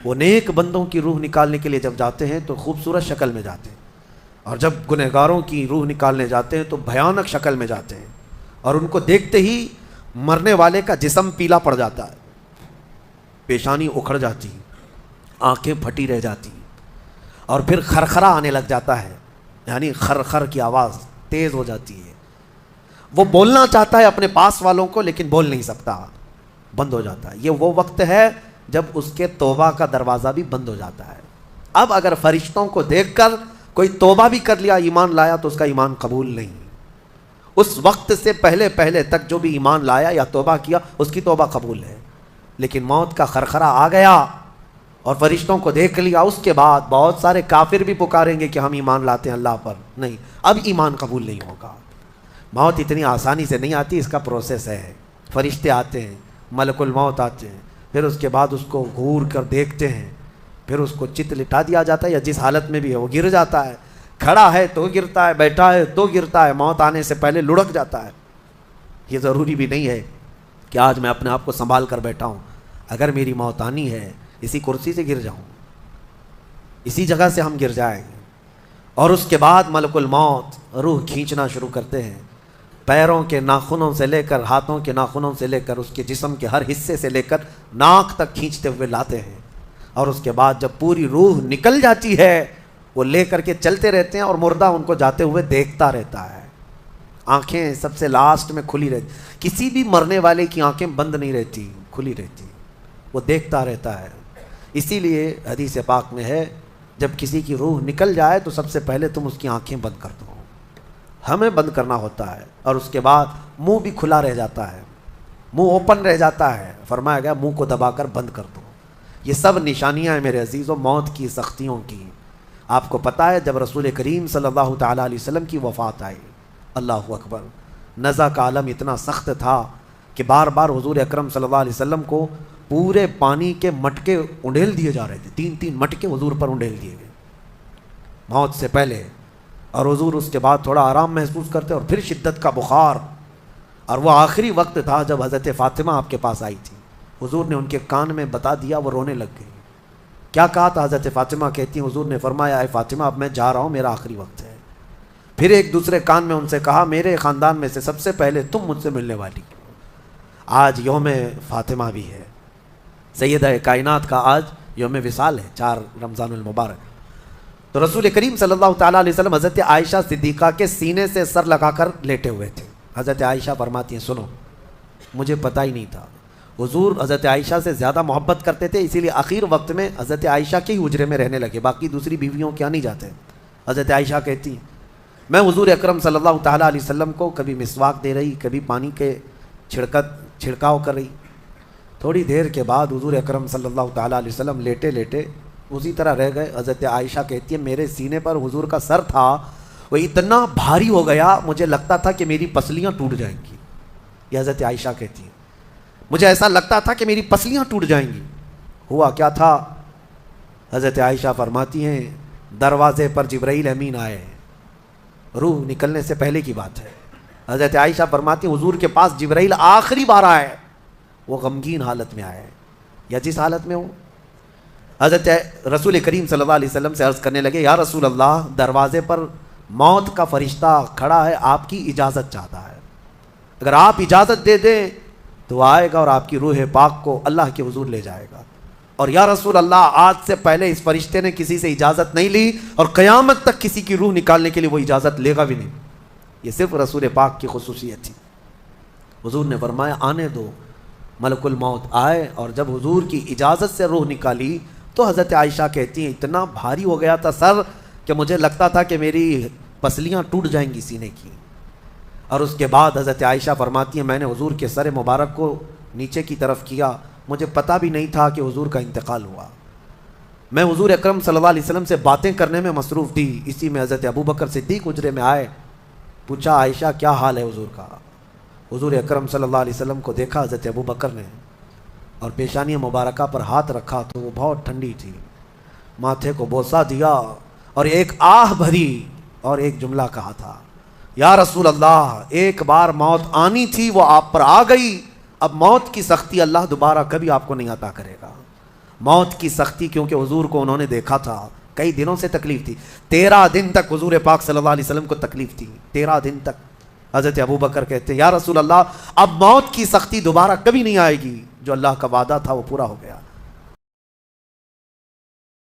وہ نیک بندوں کی روح نکالنے کے لیے جب جاتے ہیں تو خوبصورت شکل میں جاتے ہیں، اور جب گنہگاروں کی روح نکالنے جاتے ہیں تو بھیانک شکل میں جاتے ہیں، اور ان کو دیکھتے ہی مرنے والے کا جسم پیلا پڑ جاتا ہے، پیشانی اکھڑ جاتی، آنکھیں پھٹی رہ جاتی، اور پھر خرخرا آنے لگ جاتا ہے، یعنی خر کی آواز تیز ہو جاتی ہے۔ وہ بولنا چاہتا ہے اپنے پاس والوں کو لیکن بول نہیں سکتا، بند ہو جاتا ہے۔ یہ وہ وقت ہے جب اس کے توبہ کا دروازہ بھی بند ہو جاتا ہے۔ اب اگر فرشتوں کو دیکھ کر کوئی توبہ بھی کر لیا، ایمان لایا، تو اس کا ایمان قبول نہیں۔ اس وقت سے پہلے تک جو بھی ایمان لایا یا توبہ کیا، اس کی توبہ قبول ہے، لیکن موت کا خرخرا آ گیا اور فرشتوں کو دیکھ لیا، اس کے بعد بہت سارے کافر بھی پکاریں گے کہ ہم ایمان لاتے ہیں اللہ پر، نہیں، اب ایمان قبول نہیں ہوگا۔ موت اتنی آسانی سے نہیں آتی، اس کا پروسیس ہے۔ فرشتے آتے ہیں، ملک الموت آتے ہیں، پھر اس کے بعد اس کو گھور کر دیکھتے ہیں، پھر اس کو چت لٹا دیا جاتا ہے، یا جس حالت میں بھی ہے وہ گر جاتا ہے، کھڑا ہے تو گرتا ہے، بیٹھا ہے تو گرتا ہے، موت آنے سے پہلے لڑک جاتا ہے۔ یہ ضروری بھی نہیں ہے کہ آج میں اپنے آپ کو سنبھال کر بیٹھا ہوں، اگر میری موت آنی ہے اسی کرسی سے گر جاؤں، اسی جگہ سے ہم گر جائیں گے۔ اور اس کے بعد ملک الموت روح کھینچنا شروع کرتے ہیں، پیروں کے ناخنوں سے لے کر، ہاتھوں کے ناخنوں سے لے کر، اس کے جسم کے ہر حصے سے لے کر ناک تک کھینچتے ہوئے لاتے ہیں، اور اس کے بعد جب پوری روح نکل جاتی ہے وہ لے کر کے چلتے رہتے ہیں، اور مردہ ان کو جاتے ہوئے دیکھتا رہتا ہے۔ آنکھیں سب سے لاسٹ میں کھلی رہتی، کسی بھی مرنے والے کی آنکھیں بند نہیں رہتی، کھلی رہتی، وہ دیکھتا رہتا ہے۔ اسی لیے حدیث پاک میں ہے، جب کسی کی روح نکل جائے تو سب سے پہلے تم اس کی آنکھیں بند کر دو، ہمیں بند کرنا ہوتا ہے، اور اس کے بعد منہ بھی کھلا رہ جاتا ہے، منہ اوپن رہ جاتا ہے، فرمایا گیا منہ کو دبا کر بند کر دو۔ یہ سب نشانیاں ہیں میرے عزیزوں موت کی سختیوں کی۔ آپ کو پتہ ہے جب رسول کریم صلی اللہ تعالیٰ علیہ وسلم کی وفات آئی، اللہ اکبر، نزع کا عالم اتنا سخت تھا کہ بار بار حضور اکرم صلی اللہ علیہ وسلم کو پورے پانی کے مٹکے انڈیل دیے جا رہے تھے، 3 مٹکے حضور پر انڈیل دیے گئے موت سے پہلے، اور حضور اس کے بعد تھوڑا آرام محسوس کرتے، اور پھر شدت کا بخار، اور وہ آخری وقت تھا جب حضرت فاطمہ آپ کے پاس آئی تھی، حضور نے ان کے کان میں بتا دیا، وہ رونے لگ گئی۔ کیا کہا تھا حضرت فاطمہ کہتی ہیں، حضور نے فرمایا اے فاطمہ اب میں جا رہا ہوں، میرا آخری وقت ہے۔ پھر ایک دوسرے کان میں ان سے کہا میرے خاندان میں سے سب سے پہلے تم مجھ سے ملنے والی۔ آج یوم فاطمہ بھی ہے، سیدہ کائنات کا آج یوم وصال ہے، 4 رمضان المبارک۔ تو رسول کریم صلی اللہ تعالیٰ علیہ وسلم حضرت عائشہ صدیقہ کے سینے سے سر لگا کر لیٹے ہوئے تھے۔ حضرت عائشہ فرماتی ہیں سنو، مجھے پتہ ہی نہیں تھا، حضور حضرت عائشہ سے زیادہ محبت کرتے تھے، اسی لیے آخر وقت میں حضرت عائشہ کے ہی حجرے میں رہنے لگے، باقی دوسری بیویوں کیا نہیں جاتے۔ حضرت عائشہ کہتی ہیں میں حضور اکرم صلی اللہ تعالیٰ علیہ وسلم کو کبھی مسواک دے رہی، کبھی پانی کے چھڑکاؤ کر رہی۔ تھوڑی دیر کے بعد حضور اکرم صلی اللہ تعالیٰ علیہ وسلم لیٹے لیٹے اسی طرح رہ گئے۔ حضرت عائشہ کہتی ہے میرے سینے پر حضور کا سر تھا، وہ اتنا بھاری ہو گیا مجھے لگتا تھا کہ میری پسلیاں ٹوٹ جائیں گی۔ یہ حضرت عائشہ کہتی ہیں مجھے ایسا لگتا تھا کہ میری پسلیاں ٹوٹ جائیں گی۔ ہوا کیا تھا؟ حضرت عائشہ فرماتی ہیں دروازے پر جبرائیل امین آئے، روح نکلنے سے پہلے کی بات ہے۔ حضرت عائشہ فرماتی ہیں حضور کے پاس جبرائیل آخری بار آئے، وہ غمگین حالت میں آئے، یا جس حالت میں ہو۔ حضرت رسول کریم صلی اللہ علیہ وسلم سے عرض کرنے لگے یا رسول اللہ، دروازے پر موت کا فرشتہ کھڑا ہے، آپ کی اجازت چاہتا ہے، اگر آپ اجازت دے دیں تو آئے گا اور آپ کی روح پاک کو اللہ کے حضور لے جائے گا۔ اور یا رسول اللہ، آج سے پہلے اس فرشتے نے کسی سے اجازت نہیں لی، اور قیامت تک کسی کی روح نکالنے کے لیے وہ اجازت لے گا بھی نہیں، یہ صرف رسول پاک کی خصوصیت تھی۔ حضور نے فرمایا آنے دو، ملک الموت آئے، اور جب حضور کی اجازت سے روح نکالی تو حضرت عائشہ کہتی ہیں اتنا بھاری ہو گیا تھا سر کہ مجھے لگتا تھا کہ میری پسلیاں ٹوٹ جائیں گی سینے کی۔ اور اس کے بعد حضرت عائشہ فرماتی ہیں میں نے حضور کے سر مبارک کو نیچے کی طرف کیا، مجھے پتہ بھی نہیں تھا کہ حضور کا انتقال ہوا۔ میں حضور اکرم صلی اللہ علیہ وسلم سے باتیں کرنے میں مصروف تھی، اسی میں حضرت ابو بکر صدیق حجرے میں آئے، پوچھا عائشہ کیا حال ہے حضور کا؟ حضور اکرم صلی اللہ علیہ وسلم کو دیکھا حضرت ابو بکر نے، اور پیشانی مبارکہ پر ہاتھ رکھا تو وہ بہت ٹھنڈی تھی، ماتھے کو بوسہ دیا اور ایک آہ بھری اور ایک جملہ کہا تھا یا رسول اللہ، ایک بار موت آنی تھی وہ آپ پر آ گئی، اب موت کی سختی اللہ دوبارہ کبھی آپ کو نہیں عطا کرے گا۔ موت کی سختی کیونکہ حضور کو انہوں نے دیکھا تھا، کئی دنوں سے تکلیف تھی، 13 دن تک حضور پاک صلی اللہ علیہ وسلم کو تکلیف تھی، 13 دن تک۔ حضرت ابوبکر کہتے ہیں یا رسول اللہ اب موت کی سختی دوبارہ کبھی نہیں آئے گی، جو اللہ کا وعدہ تھا وہ پورا ہو گیا۔